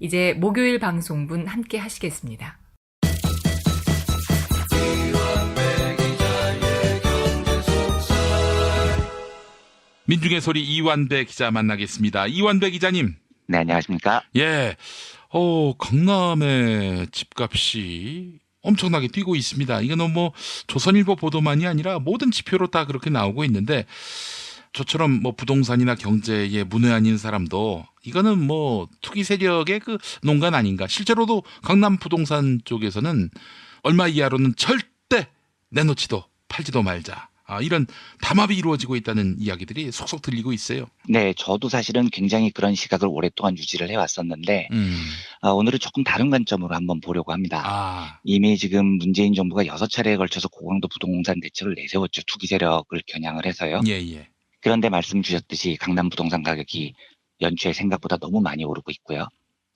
이제 목요일 방송분 함께 하시겠습니다. 민중의 소리 이완배 기자 만나겠습니다. 이완배 기자님. 네, 안녕하십니까? 예. 강남의 집값이 엄청나게 뛰고 있습니다. 이거는 뭐 조선일보 보도만이 아니라 모든 지표로 다 그렇게 나오고 있는데, 저처럼 뭐 부동산이나 경제에 문외한인 사람도 이거는 뭐 투기 세력의 그 농간 아닌가. 실제로도 강남 부동산 쪽에서는 얼마 이하로는 절대 내놓지도 팔지도 말자. 이런 담합이 이루어지고 있다는 이야기들이 속속 들리고 있어요. 네, 저도 사실은 굉장히 그런 시각을 오랫동안 유지를 해왔었는데 오늘은 조금 다른 관점으로 한번 보려고 합니다. 이미 지금 문재인 정부가 6차례에 걸쳐서 고강도 부동산 대책을 내세웠죠. 투기 세력을 겨냥을 해서요. 예. 그런데 말씀 주셨듯이 강남 부동산 가격이 연초에 생각보다 너무 많이 오르고 있고요.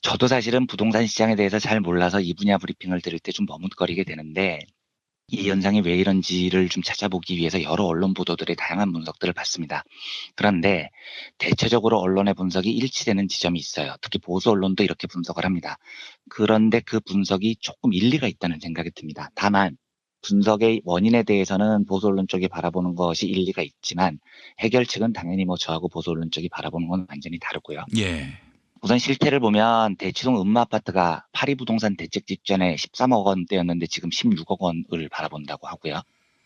저도 사실은 부동산 시장에 대해서 잘 몰라서 이 분야 브리핑을 들을 때 좀 머뭇거리게 되는데, 이 현상이 왜 이런지를 좀 찾아보기 위해서 여러 언론 보도들의 다양한 분석들을 봤습니다. 그런데 대체적으로 언론의 분석이 일치되는 지점이 있어요. 특히 보수 언론도 이렇게 분석을 합니다. 그런데 그 분석이 조금 일리가 있다는 생각이 듭니다. 다만 분석의 원인에 대해서는 보수 언론 쪽이 바라보는 것이 일리가 있지만, 해결책은 당연히 뭐 저하고 보수 언론 쪽이 바라보는 건 완전히 다르고요. 예. 우선 실태를 보면 대치동 음마아파트가 파리부동산 대책 직전에 13억 원대였는데 지금 16억 원을 바라본다고 하고요.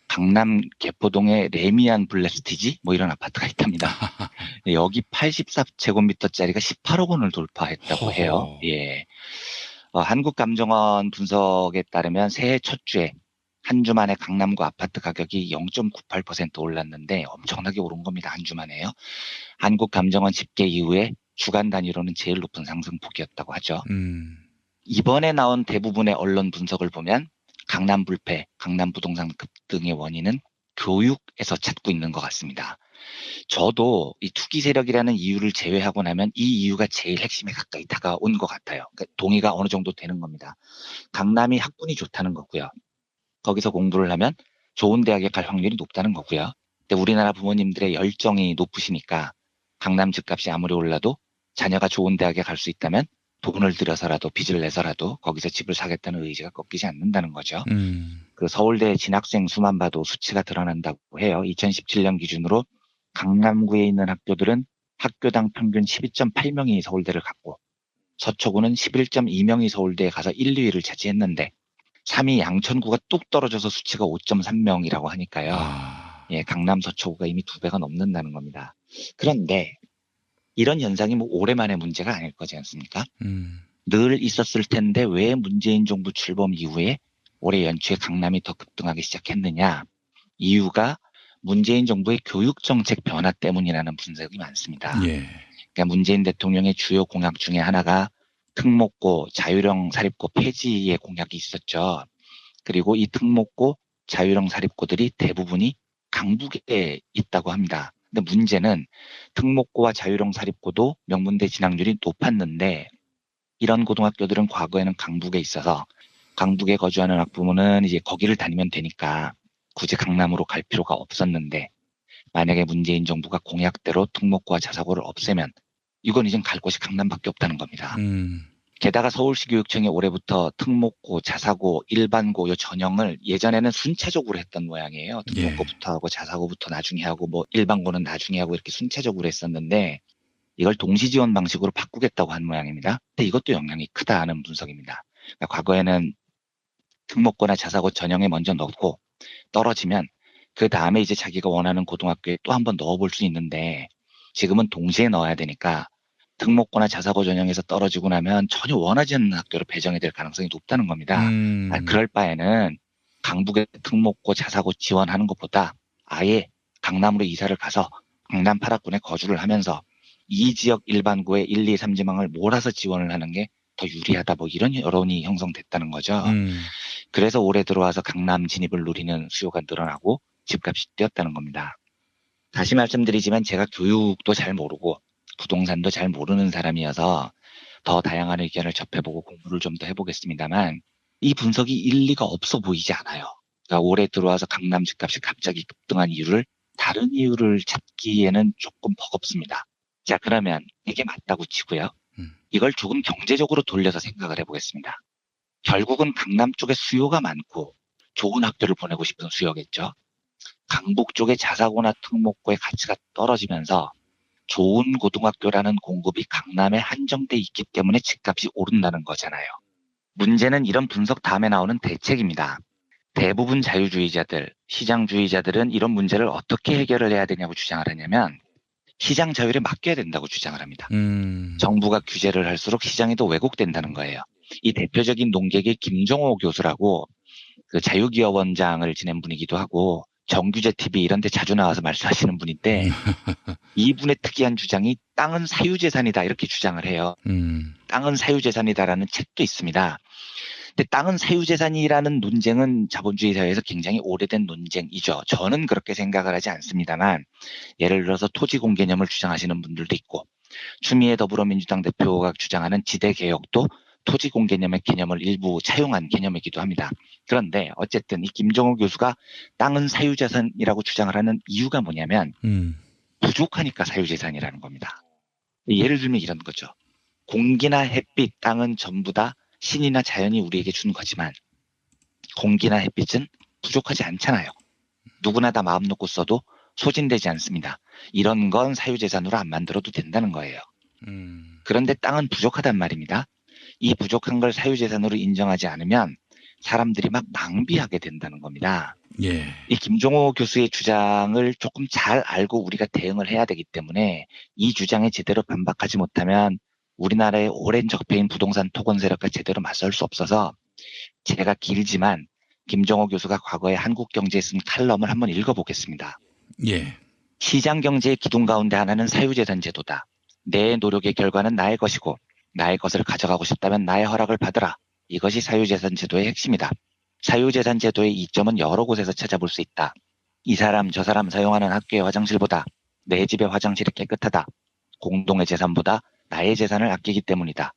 강남 개포동에 레미안 블레스티지 뭐 이런 아파트가 있답니다. 여기 84제곱미터짜리가 18억 원을 돌파했다고 해요. 예. 한국감정원 분석에 따르면 새해 첫 주에 한 주 만에 강남구 아파트 가격이 0.98% 올랐는데 엄청나게 오른 겁니다. 한 주 만에요. 한국감정원 집계 이후에 주간 단위로는 제일 높은 상승폭이었다고 하죠. 이번에 나온 대부분의 언론 분석을 보면 강남 불패, 강남 부동산 급등의 원인은 교육에서 찾고 있는 것 같습니다. 저도 이 투기 세력이라는 이유를 제외하고 나면 이 이유가 제일 핵심에 가까이 다가온 것 같아요. 그러니까 동의가 어느 정도 되는 겁니다. 강남이 학군이 좋다는 거고요. 거기서 공부를 하면 좋은 대학에 갈 확률이 높다는 거고요. 근데 우리나라 부모님들의 열정이 높으시니까 강남 집값이 아무리 올라도 자녀가 좋은 대학에 갈 수 있다면 돈을 들여서라도 빚을 내서라도 거기서 집을 사겠다는 의지가 꺾이지 않는다는 거죠. 그 서울대 진학생 수만 봐도 수치가 드러난다고 해요. 2017년 기준으로 강남구에 있는 학교들은 학교당 평균 12.8명이 서울대를 갔고, 서초구는 11.2명이 서울대에 가서 1, 2위를 차지했는데 3위 양천구가 뚝 떨어져서 수치가 5.3명이라고 하니까요. 예, 강남 서초구가 이미 2배가 넘는다는 겁니다. 그런데 이런 현상이 뭐 올해만의 문제가 아닐 거지 않습니까? 늘 있었을 텐데 왜 문재인 정부 출범 이후에 올해 연초에 강남이 더 급등하기 시작했느냐? 이유가 문재인 정부의 교육정책 변화 때문이라는 분석이 많습니다. 예. 그러니까 문재인 대통령의 주요 공약 중에 하나가 특목고, 자율형 사립고 폐지의 공약이 있었죠. 그리고 이 특목고, 자율형 사립고들이 대부분이 강북에 있다고 합니다. 근데 문제는 특목고와 자율형 사립고도 명문대 진학률이 높았는데, 이런 고등학교들은 과거에는 강북에 있어서 강북에 거주하는 학부모는 이제 거기를 다니면 되니까 굳이 강남으로 갈 필요가 없었는데, 만약에 문재인 정부가 공약대로 특목고와 자사고를 없애면 이건 이제 갈 곳이 강남밖에 없다는 겁니다. 게다가 서울시 교육청이 올해부터 특목고, 자사고, 일반고 요 전형을 예전에는 순차적으로 했던 모양이에요. 특목고부터 하고 자사고부터 나중에 하고 뭐 일반고는 나중에 하고 이렇게 순차적으로 했었는데, 이걸 동시지원 방식으로 바꾸겠다고 한 모양입니다. 근데 이것도 영향이 크다는 분석입니다. 그러니까 과거에는 특목고나 자사고 전형에 먼저 넣고 떨어지면 그 다음에 이제 자기가 원하는 고등학교에 또 한 번 넣어볼 수 있는데, 지금은 동시에 넣어야 되니까 특목고나 자사고 전형에서 떨어지고 나면 전혀 원하지 않는 학교로 배정이 될 가능성이 높다는 겁니다. 그럴 바에는 강북에 특목고, 자사고 지원하는 것보다 아예 강남으로 이사를 가서 강남 8학군에 거주를 하면서 이 지역 일반고의 1, 2, 3지망을 몰아서 지원을 하는 게 더 유리하다, 뭐 이런 여론이 형성됐다는 거죠. 그래서 올해 들어와서 강남 진입을 누리는 수요가 늘어나고 집값이 뛰었다는 겁니다. 다시 말씀드리지만 제가 교육도 잘 모르고 부동산도 잘 모르는 사람이어서 더 다양한 의견을 접해보고 공부를 좀 더 해보겠습니다만, 이 분석이 일리가 없어 보이지 않아요. 그러니까 올해 들어와서 강남 집값이 갑자기 급등한 이유를 다른 이유를 찾기에는 조금 버겁습니다. 자, 그러면 이게 맞다고 치고요. 이걸 조금 경제적으로 돌려서 생각을 해보겠습니다. 결국은 강남 쪽에 수요가 많고 좋은 학교를 보내고 싶은 수요겠죠. 강북 쪽에 자사고나 특목고의 가치가 떨어지면서 좋은 고등학교라는 공급이 강남에 한정돼 있기 때문에 집값이 오른다는 거잖아요. 문제는 이런 분석 다음에 나오는 대책입니다. 대부분 자유주의자들, 시장주의자들은 이런 문제를 어떻게 해결을 해야 되냐고 주장을 하냐면 시장 자율에 맡겨야 된다고 주장을 합니다. 정부가 규제를 할수록 시장이 더 왜곡된다는 거예요. 이 대표적인 논객이 김종호 교수라고 그 자유기업원장을 지낸 분이기도 하고 정규제 TV 이런 데 자주 나와서 말씀하시는 분인데 이분의 특이한 주장이 땅은 사유재산이다 이렇게 주장을 해요. 땅은 사유재산이다라는 책도 있습니다. 근데 땅은 사유재산이라는 논쟁은 자본주의 사회에서 굉장히 오래된 논쟁이죠. 저는 그렇게 생각을 하지 않습니다만 예를 들어서 토지공 개념을 주장하시는 분들도 있고 추미애 더불어민주당 대표가 주장하는 지대개혁도 토지공 개념의 개념을 일부 차용한 개념이기도 합니다. 그런데 어쨌든 이 김정호 교수가 땅은 사유재산이라고 주장을 하는 이유가 뭐냐면 부족하니까 사유재산이라는 겁니다. 예를 들면 이런 거죠. 공기나 햇빛, 땅은 전부 다 신이나 자연이 우리에게 준 거지만 공기나 햇빛은 부족하지 않잖아요. 누구나 다 마음 놓고 써도 소진되지 않습니다. 이런 건 사유재산으로 안 만들어도 된다는 거예요. 그런데 땅은 부족하단 말입니다. 이 부족한 걸 사유재산으로 인정하지 않으면 사람들이 막 낭비하게 된다는 겁니다. 예. 이 김종호 교수의 주장을 조금 잘 알고 우리가 대응을 해야 되기 때문에 이 주장에 제대로 반박하지 못하면 우리나라의 오랜 적폐인 부동산 토건 세력과 제대로 맞설 수 없어서 제가 길지만 김종호 교수가 과거에 한국경제에 쓴 칼럼을 한번 읽어보겠습니다. 예. 시장 경제의 기둥 가운데 하나는 사유재산 제도다. 내 노력의 결과는 나의 것이고 나의 것을 가져가고 싶다면 나의 허락을 받으라. 이것이 사유재산 제도의 핵심이다. 사유재산 제도의 이점은 여러 곳에서 찾아볼 수 있다. 이 사람 저 사람 사용하는 학교의 화장실보다 내 집의 화장실이 깨끗하다. 공동의 재산보다 나의 재산을 아끼기 때문이다.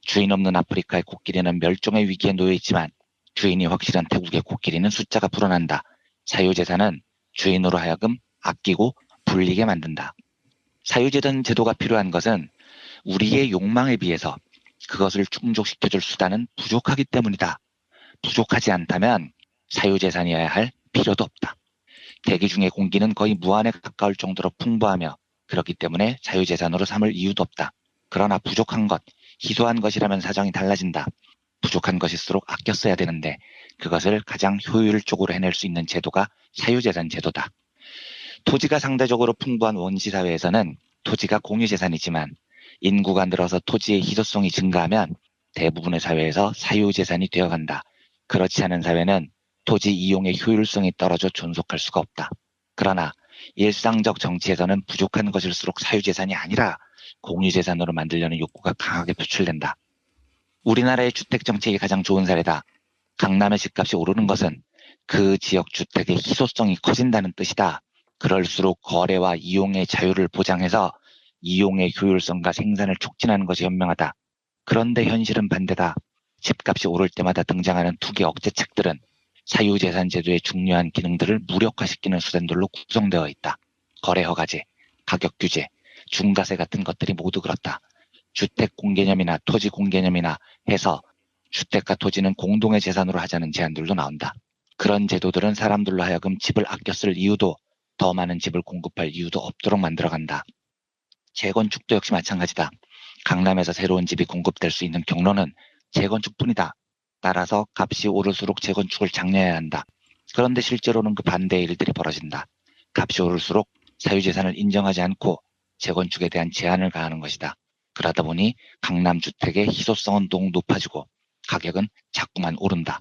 주인 없는 아프리카의 코끼리는 멸종의 위기에 놓여 있지만 주인이 확실한 태국의 코끼리는 숫자가 불어난다. 사유재산은 주인으로 하여금 아끼고 불리게 만든다. 사유재산 제도가 필요한 것은 우리의 욕망에 비해서 그것을 충족시켜줄 수단은 부족하기 때문이다. 부족하지 않다면 사유재산이어야 할 필요도 없다. 대기 중의 공기는 거의 무한에 가까울 정도로 풍부하며 그렇기 때문에 사유재산으로 삼을 이유도 없다. 그러나 부족한 것, 희소한 것이라면 사정이 달라진다. 부족한 것일수록 아껴 써야 되는데 그것을 가장 효율적으로 해낼 수 있는 제도가 사유재산 제도다. 토지가 상대적으로 풍부한 원시사회에서는 토지가 공유재산이지만 인구가 늘어서 토지의 희소성이 증가하면 대부분의 사회에서 사유재산이 되어간다. 그렇지 않은 사회는 토지 이용의 효율성이 떨어져 존속할 수가 없다. 그러나 일상적 정치에서는 부족한 것일수록 사유재산이 아니라 공유재산으로 만들려는 욕구가 강하게 표출된다. 우리나라의 주택정책이 가장 좋은 사례다. 강남의 집값이 오르는 것은 그 지역 주택의 희소성이 커진다는 뜻이다. 그럴수록 거래와 이용의 자유를 보장해서 이용의 효율성과 생산을 촉진하는 것이 현명하다. 그런데 현실은 반대다. 집값이 오를 때마다 등장하는 투기 억제책들은 사유재산 제도의 중요한 기능들을 무력화시키는 수단들로 구성되어 있다. 거래 허가제, 가격 규제, 중과세 같은 것들이 모두 그렇다. 주택 공개념이나 토지 공개념이나 해서 주택과 토지는 공동의 재산으로 하자는 제안들도 나온다. 그런 제도들은 사람들로 하여금 집을 아껴 쓸 이유도 더 많은 집을 공급할 이유도 없도록 만들어간다. 재건축도 역시 마찬가지다. 강남에서 새로운 집이 공급될 수 있는 경로는 재건축뿐이다. 따라서 값이 오를수록 재건축을 장려해야 한다. 그런데 실제로는 그 반대의 일들이 벌어진다. 값이 오를수록 사유재산을 인정하지 않고 재건축에 대한 제한을 가하는 것이다. 그러다 보니 강남 주택의 희소성은 더욱 높아지고 가격은 자꾸만 오른다.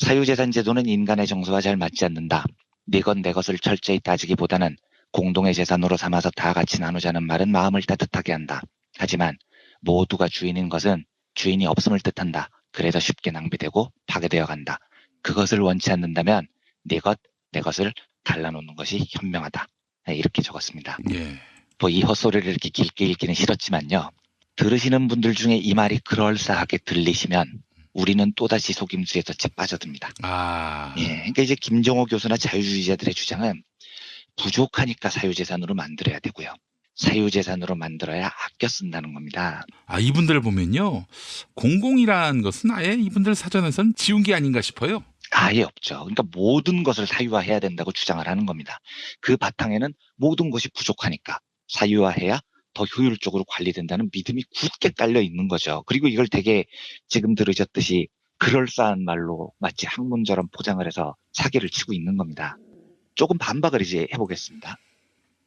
사유재산 제도는 인간의 정서와 잘 맞지 않는다. 네 것 내 것을 철저히 따지기보다는 공동의 재산으로 삼아서 다 같이 나누자는 말은 마음을 따뜻하게 한다. 하지만 모두가 주인인 것은 주인이 없음을 뜻한다. 그래서 쉽게 낭비되고 파괴되어 간다. 그것을 원치 않는다면 네 것, 내 것을 갈라놓는 것이 현명하다. 이렇게 적었습니다. 예. 뭐 이 헛소리를 이렇게 길게 읽기는 싫었지만요. 들으시는 분들 중에 이 말이 그럴싸하게 들리시면 우리는 또다시 속임수에서 빠져듭니다. 아. 예, 그러니까 이제 김정호 교수나 자유주의자들의 주장은 부족하니까 사유재산으로 만들어야 되고요. 사유재산으로 만들어야 아껴 쓴다는 겁니다. 아, 이분들 보면요. 공공이란 것은 아예 이분들 사전에선 지운 게 아닌가 싶어요. 아예 없죠. 그러니까 모든 것을 사유화해야 된다고 주장을 하는 겁니다. 그 바탕에는 모든 것이 부족하니까 사유화해야 더 효율적으로 관리된다는 믿음이 굳게 깔려 있는 거죠. 그리고 이걸 되게 지금 들으셨듯이 그럴싸한 말로 마치 학문처럼 포장을 해서 사기를 치고 있는 겁니다. 조금 반박을 이제 해보겠습니다.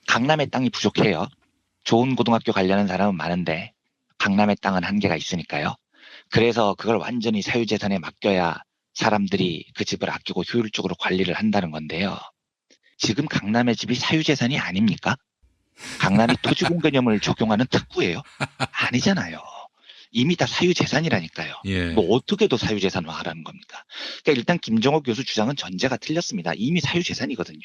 강남의 땅이 부족해요. 좋은 고등학교 가려는 사람은 많은데 강남의 땅은 한계가 있으니까요. 그래서 그걸 완전히 사유재산에 맡겨야 사람들이 그 집을 아끼고 효율적으로 관리를 한다는 건데요. 지금 강남의 집이 사유재산이 아닙니까? 강남이 토지공개념을 적용하는 특구예요? 아니잖아요. 이미 다 사유재산이라니까요. 예. 뭐 어떻게 더 사유재산화하라는 겁니까? 그러니까 일단 김정호 교수 주장은 전제가 틀렸습니다. 이미 사유재산이거든요.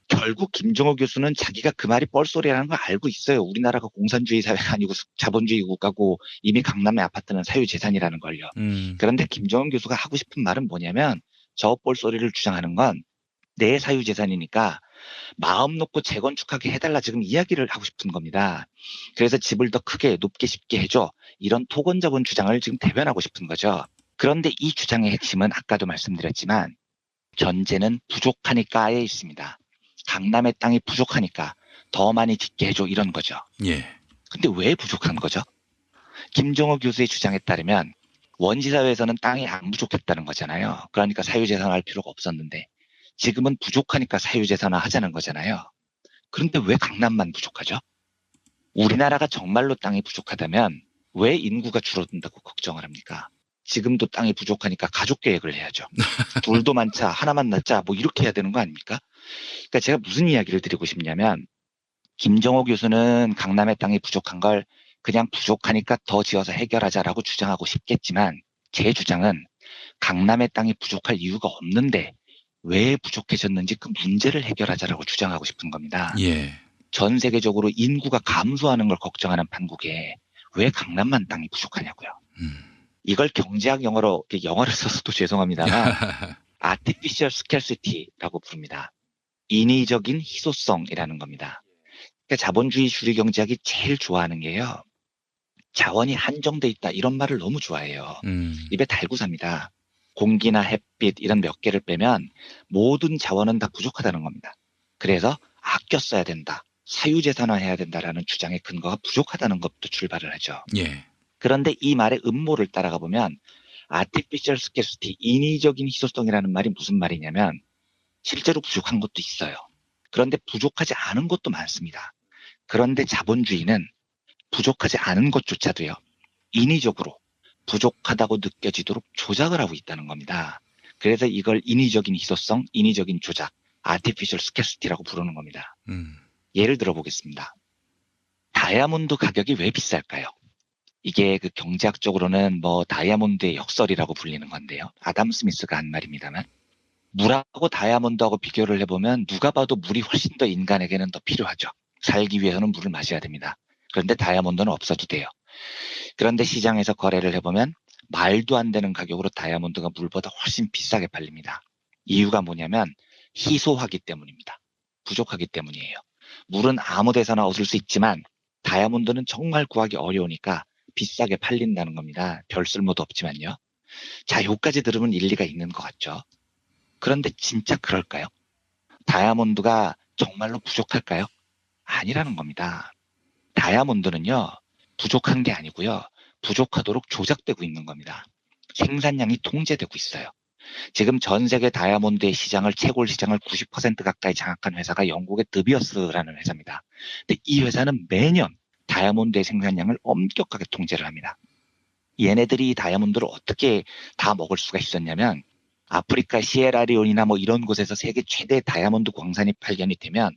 결국 김정호 교수는 자기가 그 말이 뻘소리라는 걸 알고 있어요. 우리나라가 공산주의 사회가 아니고 자본주의 국가고 이미 강남의 아파트는 사유재산이라는 걸요. 그런데 김정은 교수가 하고 싶은 말은 뭐냐면 저 뻘소리를 주장하는 건 내 사유재산이니까 마음 놓고 재건축하게 해달라 지금 이야기를 하고 싶은 겁니다. 그래서 집을 더 크게 높게 쉽게 해줘. 이런 토건적인 주장을 지금 대변하고 싶은 거죠. 그런데 이 주장의 핵심은 아까도 말씀드렸지만 전제는 부족하니까에 있습니다. 강남의 땅이 부족하니까 더 많이 짓게 해줘 이런 거죠. 예. 근데 왜 부족한 거죠? 김정호 교수의 주장에 따르면 원시사회에서는 땅이 안 부족했다는 거잖아요. 그러니까 사유재산화할 필요가 없었는데 지금은 부족하니까 사유재산화 하자는 거잖아요. 그런데 왜 강남만 부족하죠? 우리나라가 정말로 땅이 부족하다면 왜 인구가 줄어든다고 걱정을 합니까? 지금도 땅이 부족하니까 가족 계획을 해야죠. 둘도 많자 하나만 낳자 뭐 이렇게 해야 되는 거 아닙니까? 그러니까 제가 무슨 이야기를 드리고 싶냐면 김정호 교수는 강남의 땅이 부족한 걸 그냥 부족하니까 더 지어서 해결하자라고 주장하고 싶겠지만 제 주장은 강남의 땅이 부족할 이유가 없는데 왜 부족해졌는지 그 문제를 해결하자라고 주장하고 싶은 겁니다. 예. 전 세계적으로 인구가 감소하는 걸 걱정하는 판국에 왜 강남만 땅이 부족하냐고요. 이걸 경제학 영어를 써서도 죄송합니다만 artificial scarcity라고 부릅니다. 인위적인 희소성이라는 겁니다. 그러니까 자본주의 주류 경제학이 제일 좋아하는 게요. 자원이 한정돼 있다 이런 말을 너무 좋아해요. 입에 달고 삽니다. 공기나 햇빛 이런 몇 개를 빼면 모든 자원은 다 부족하다는 겁니다. 그래서 아껴 써야 된다. 사유재산화해야 된다라는 주장의 근거가 부족하다는 것부터 출발을 하죠. 예. 그런데 이 말의 음모를 따라가 보면 artificial scarcity, 인위적인 희소성이라는 말이 무슨 말이냐면 실제로 부족한 것도 있어요. 그런데 부족하지 않은 것도 많습니다. 그런데 자본주의는 부족하지 않은 것조차도요. 인위적으로 부족하다고 느껴지도록 조작을 하고 있다는 겁니다. 그래서 이걸 인위적인 희소성, 인위적인 조작, artificial scarcity라고 부르는 겁니다. 예를 들어 보겠습니다. 다이아몬드 가격이 왜 비쌀까요? 이게 그 경제학적으로는 뭐 다이아몬드의 역설이라고 불리는 건데요. 아담 스미스가 한 말입니다만 물하고 다이아몬드하고 비교를 해보면 누가 봐도 물이 훨씬 더 인간에게는 더 필요하죠. 살기 위해서는 물을 마셔야 됩니다. 그런데 다이아몬드는 없어도 돼요. 그런데 시장에서 거래를 해보면 말도 안 되는 가격으로 다이아몬드가 물보다 훨씬 비싸게 팔립니다. 이유가 뭐냐면 희소하기 때문입니다. 부족하기 때문이에요. 물은 아무 데서나 얻을 수 있지만 다이아몬드는 정말 구하기 어려우니까 비싸게 팔린다는 겁니다. 별 쓸모도 없지만요. 자, 요까지 들으면 일리가 있는 것 같죠? 그런데 진짜 그럴까요? 다이아몬드가 정말로 부족할까요? 아니라는 겁니다. 다이아몬드는요. 부족한 게 아니고요. 부족하도록 조작되고 있는 겁니다. 생산량이 통제되고 있어요. 지금 전 세계 다이아몬드의 시장을 채굴 시장을 90% 가까이 장악한 회사가 영국의 드비어스라는 회사입니다. 근데 이 회사는 매년 다이아몬드의 생산량을 엄격하게 통제를 합니다. 얘네들이 이 다이아몬드를 어떻게 다 먹을 수가 있었냐면 아프리카 시에라리온이나 뭐 이런 곳에서 세계 최대 다이아몬드 광산이 발견이 되면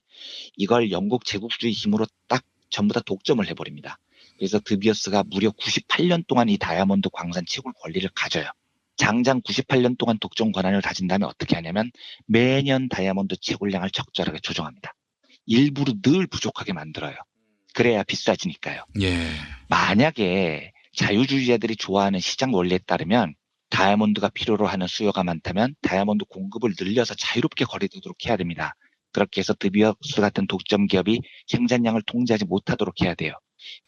이걸 영국 제국주의 힘으로 딱 전부 다 독점을 해버립니다. 그래서 드비어스가 무려 98년 동안 이 다이아몬드 광산 채굴 권리를 가져요. 장장 98년 동안 독점 권한을 가진 다음에 어떻게 하냐면 매년 다이아몬드 채굴량을 적절하게 조정합니다. 일부러 늘 부족하게 만들어요. 그래야 비싸지니까요. 예. 만약에 자유주의자들이 좋아하는 시장 원리에 따르면 다이아몬드가 필요로 하는 수요가 많다면 다이아몬드 공급을 늘려서 자유롭게 거래되도록 해야 됩니다. 그렇게 해서 드비어스 같은 독점 기업이 생산량을 통제하지 못하도록 해야 돼요.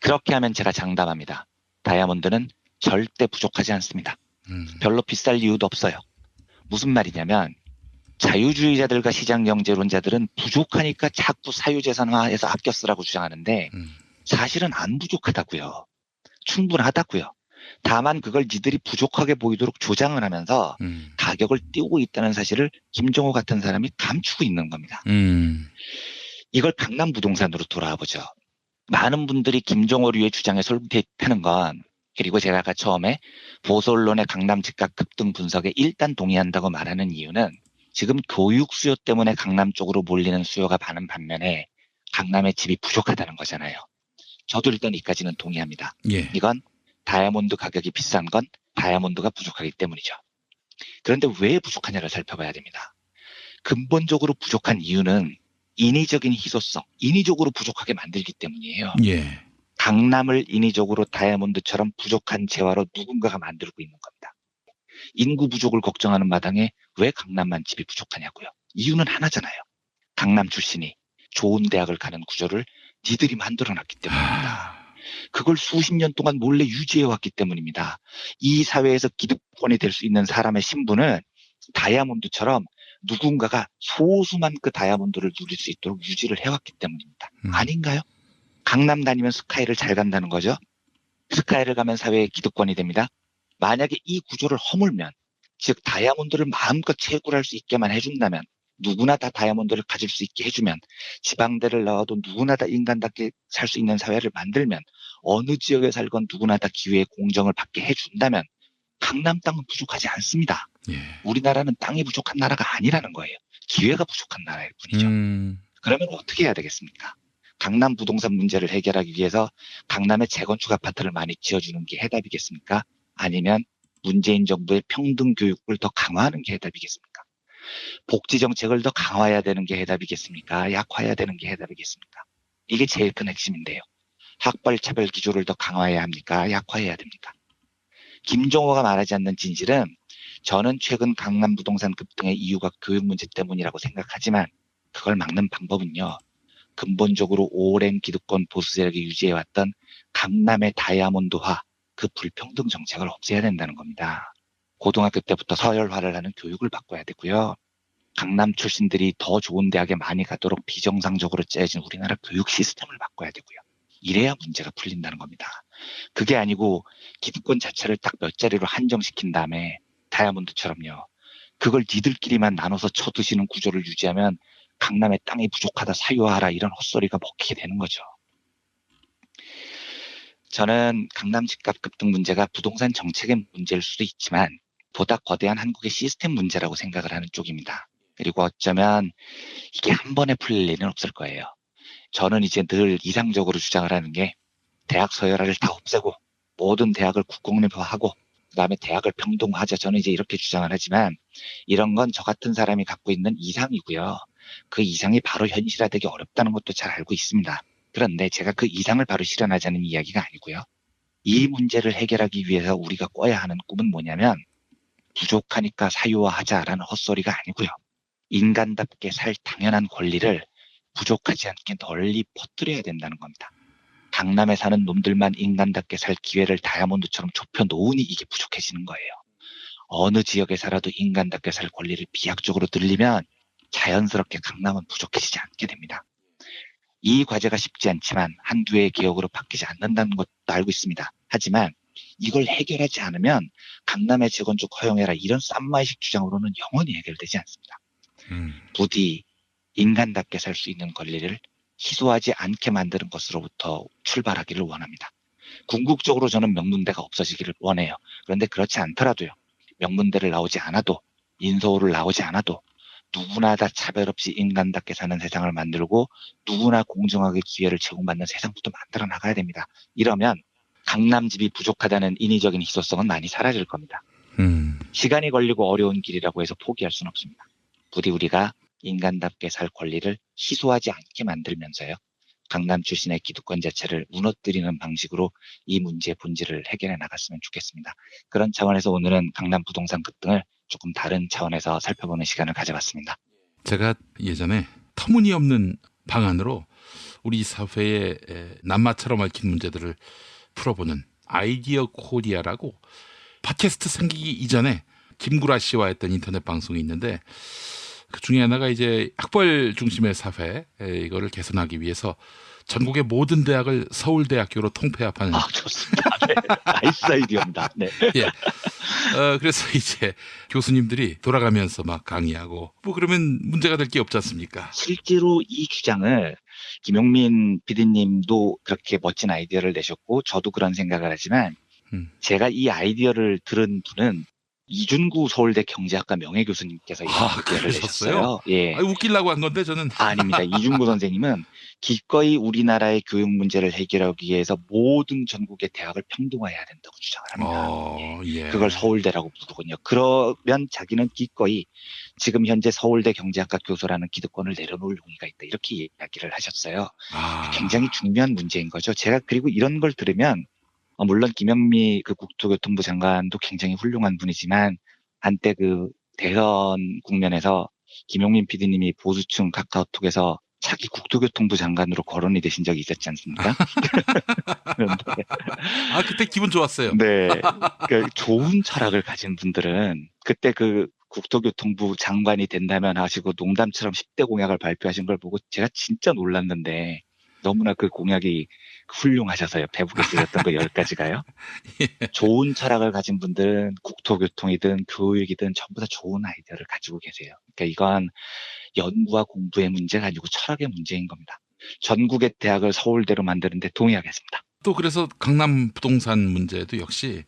그렇게 하면 제가 장담합니다. 다이아몬드는 절대 부족하지 않습니다. 별로 비쌀 이유도 없어요. 무슨 말이냐면 자유주의자들과 시장경제론자들은 부족하니까 자꾸 사유재산화해서 아껴 쓰라고 주장하는데 사실은 안 부족하다고요. 충분하다고요. 다만 그걸 니들이 부족하게 보이도록 조장을 하면서 가격을 띄우고 있다는 사실을 김종호 같은 사람이 감추고 있는 겁니다. 이걸 강남 부동산으로 돌아와 보죠. 많은 분들이 김종호류의 주장에 솔깃하는 건, 그리고 제가 아까 처음에 보수 언론의 강남 집값 급등 분석에 일단 동의한다고 말하는 이유는 지금 교육 수요 때문에 강남 쪽으로 몰리는 수요가 많은 반면에 강남의 집이 부족하다는 거잖아요. 저도 일단 이까지는 동의합니다. 예. 이건 다이아몬드 가격이 비싼 건 다이아몬드가 부족하기 때문이죠. 그런데 왜 부족하냐를 살펴봐야 됩니다. 근본적으로 부족한 이유는 인위적인 희소성, 인위적으로 부족하게 만들기 때문이에요. 예. 강남을 인위적으로 다이아몬드처럼 부족한 재화로 누군가가 만들고 있는 겁니다. 인구 부족을 걱정하는 마당에 왜 강남만 집이 부족하냐고요. 이유는 하나잖아요. 강남 출신이 좋은 대학을 가는 구조를 니들이 만들어놨기 때문입니다. 그걸 수십 년 동안 몰래 유지해왔기 때문입니다. 이 사회에서 기득권이 될 수 있는 사람의 신분은 다이아몬드처럼 누군가가 소수만 그 다이아몬드를 누릴 수 있도록 유지를 해왔기 때문입니다. 아닌가요? 강남 다니면 스카이를 잘 간다는 거죠. 스카이를 가면 사회의 기득권이 됩니다. 만약에 이 구조를 허물면, 즉 다이아몬드를 마음껏 채굴할 수 있게만 해준다면, 누구나 다 다이아몬드를 가질 수 있게 해주면, 지방대를 나와도 누구나 다 인간답게 살 수 있는 사회를 만들면, 어느 지역에 살건 누구나 다 기회의 공정을 받게 해준다면 강남 땅은 부족하지 않습니다. 예. 우리나라는 땅이 부족한 나라가 아니라는 거예요. 기회가 부족한 나라일 뿐이죠. 그러면 어떻게 해야 되겠습니까? 강남 부동산 문제를 해결하기 위해서 강남에 재건축 아파트를 많이 지어주는 게 해답이겠습니까? 아니면 문재인 정부의 평등 교육을 더 강화하는 게 해답이겠습니까? 복지 정책을 더 강화해야 되는 게 해답이겠습니까? 약화해야 되는 게 해답이겠습니까? 이게 제일 큰 핵심인데요. 학벌 차별 기조를 더 강화해야 합니까? 약화해야 됩니까? 김종호가 말하지 않는 진실은, 저는 최근 강남 부동산 급등의 이유가 교육 문제 때문이라고 생각하지만 그걸 막는 방법은요, 근본적으로 오랜 기득권 보수 세력이 유지해왔던 강남의 다이아몬드화, 그 불평등 정책을 없애야 된다는 겁니다. 고등학교 때부터 서열화를 하는 교육을 바꿔야 되고요. 강남 출신들이 더 좋은 대학에 많이 가도록 비정상적으로 짜여진 우리나라 교육 시스템을 바꿔야 되고요. 이래야 문제가 풀린다는 겁니다. 그게 아니고 기득권 자체를 딱 몇 자리로 한정시킨 다음에 다이아몬드처럼요, 그걸 니들끼리만 나눠서 쳐드시는 구조를 유지하면 강남의 땅이 부족하다, 사유화하라, 이런 헛소리가 먹히게 되는 거죠. 저는 강남 집값 급등 문제가 부동산 정책의 문제일 수도 있지만 보다 거대한 한국의 시스템 문제라고 생각을 하는 쪽입니다. 그리고 어쩌면 이게 한 번에 풀릴 일은 없을 거예요. 저는 이제 늘 이상적으로 주장을 하는 게, 대학 서열화를 다 없애고 모든 대학을 국공립화하고 그다음에 대학을 평등화하자, 저는 이제 이렇게 주장을 하지만 이런 건 저 같은 사람이 갖고 있는 이상이고요. 그 이상이 바로 현실화되기 어렵다는 것도 잘 알고 있습니다. 그런데 제가 그 이상을 바로 실현하자는 이야기가 아니고요. 이 문제를 해결하기 위해서 우리가 꿔야 하는 꿈은 뭐냐면, 부족하니까 사유화하자라는 헛소리가 아니고요. 인간답게 살 당연한 권리를 부족하지 않게 널리 퍼뜨려야 된다는 겁니다. 강남에 사는 놈들만 인간답게 살 기회를 다이아몬드처럼 좁혀놓으니 이게 부족해지는 거예요. 어느 지역에 살아도 인간답게 살 권리를 비약적으로 늘리면 자연스럽게 강남은 부족해지지 않게 됩니다. 이 과제가 쉽지 않지만 한두 해의 기억으로 바뀌지 않는다는 것도 알고 있습니다. 하지만 이걸 해결하지 않으면 강남의 재건축 허용해라, 이런 쌈마이식 주장으로는 영원히 해결되지 않습니다. 부디 인간답게 살 수 있는 권리를 희소하지 않게 만드는 것으로부터 출발하기를 원합니다. 궁극적으로 저는 명문대가 없어지기를 원해요. 그런데 그렇지 않더라도요, 명문대를 나오지 않아도, 인서울을 나오지 않아도 누구나 다 차별 없이 인간답게 사는 세상을 만들고 누구나 공정하게 기회를 제공받는 세상부터 만들어 나가야 됩니다. 이러면 강남 집이 부족하다는 인위적인 희소성은 많이 사라질 겁니다. 시간이 걸리고 어려운 길이라고 해서 포기할 수는 없습니다. 부디 우리가 인간답게 살 권리를 희소하지 않게 만들면서요, 강남 출신의 기득권 자체를 무너뜨리는 방식으로 이 문제의 본질을 해결해 나갔으면 좋겠습니다. 그런 차원에서 오늘은 강남 부동산 급등을 조금 다른 차원에서 살펴보는 시간을 가져봤습니다. 제가 예전에 터무니없는 방안으로 우리 사회의 남마처럼 얽힌 문제들을 풀어보는 아이디어 코리아라고 팟캐스트 생기기 이전에 김구라 씨와 했던 인터넷 방송이 있는데 그 중에 하나가 이제 학벌 중심의 사회 이거를 개선하기 위해서 전국의 모든 대학을 서울대학교로 통폐합하는. 좋습니다. 네. 나이스 아이디어입니다. 네. 예. 그래서 이제 교수님들이 돌아가면서 막 강의하고 뭐 그러면 문제가 될 게 없지 않습니까? 실제로 이 주장을 김용민 PD님도 그렇게 멋진 아이디어를 내셨고 저도 그런 생각을 하지만 제가 이 아이디어를 들은 분은 이준구 서울대 경제학과 명예교수님께서 이 아이디어를 내셨어요. 예. 웃기려고 한 건데 저는. 아닙니다. 이준구 선생님은 기꺼이 우리나라의 교육 문제를 해결하기 위해서 모든 전국의 대학을 평등화해야 된다고 주장을 합니다. 예. 그걸 서울대라고 부르거든요. 그러면 자기는 기꺼이 지금 현재 서울대 경제학과 교수라는 기득권을 내려놓을 용의가 있다. 이렇게 이야기를 하셨어요. 굉장히 중요한 문제인 거죠. 제가 그리고 이런 걸 들으면 물론 김영미 그 국토교통부 장관도 굉장히 훌륭한 분이지만 한때 그 대선 국면에서 김용민 PD님이 보수층 카카오톡에서 차기 국토교통부 장관으로 거론이 되신 적이 있었지 않습니까? 그때 기분 좋았어요. 네. 그러니까 좋은 철학을 가진 분들은 그때 그 국토교통부 장관이 된다면 하시고 농담처럼 10대 공약을 발표하신 걸 보고 제가 진짜 놀랐는데 너무나 그 공약이 훌륭하셔서요. 페북에 쓰셨던 거 10가지가요. 예. 좋은 철학을 가진 분들은 국토교통이든 교육이든 전부 다 좋은 아이디어를 가지고 계세요. 그러니까 이건 연구와 공부의 문제가 아니고 철학의 문제인 겁니다. 전국의 대학을 서울대로 만드는데 동의하겠습니다. 또 그래서 강남 부동산 문제도 역시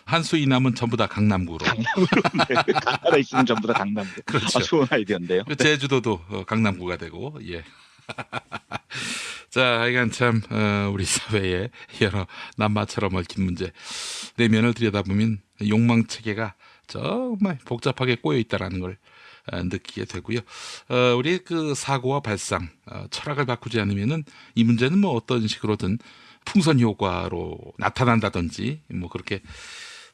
한수 이남은 전부 다 강남구로. 네. 하나 있으면 전부 다 강남구. 그렇죠. 좋은 아이디어인데요. 제주도도 강남구가 되고. 예. 자, 하여간 참 우리 사회에 여러 남마처럼 얽힌 문제 내면을 들여다보면 욕망 체계가 정말 복잡하게 꼬여 있다라는 걸 느끼게 되고요. 우리 그 사고와 발상, 철학을 바꾸지 않으면은 이 문제는 뭐 어떤 식으로든 풍선 효과로 나타난다든지 뭐 그렇게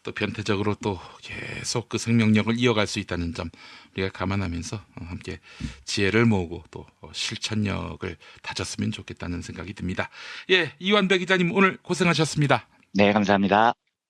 또 변태적으로 또 계속 그 생명력을 이어갈 수 있다는 점 우리가 감안하면서 함께 지혜를 모으고 또 실천력을 다졌으면 좋겠다는 생각이 듭니다. 예, 이완배 기자님 오늘 고생하셨습니다. 네, 감사합니다.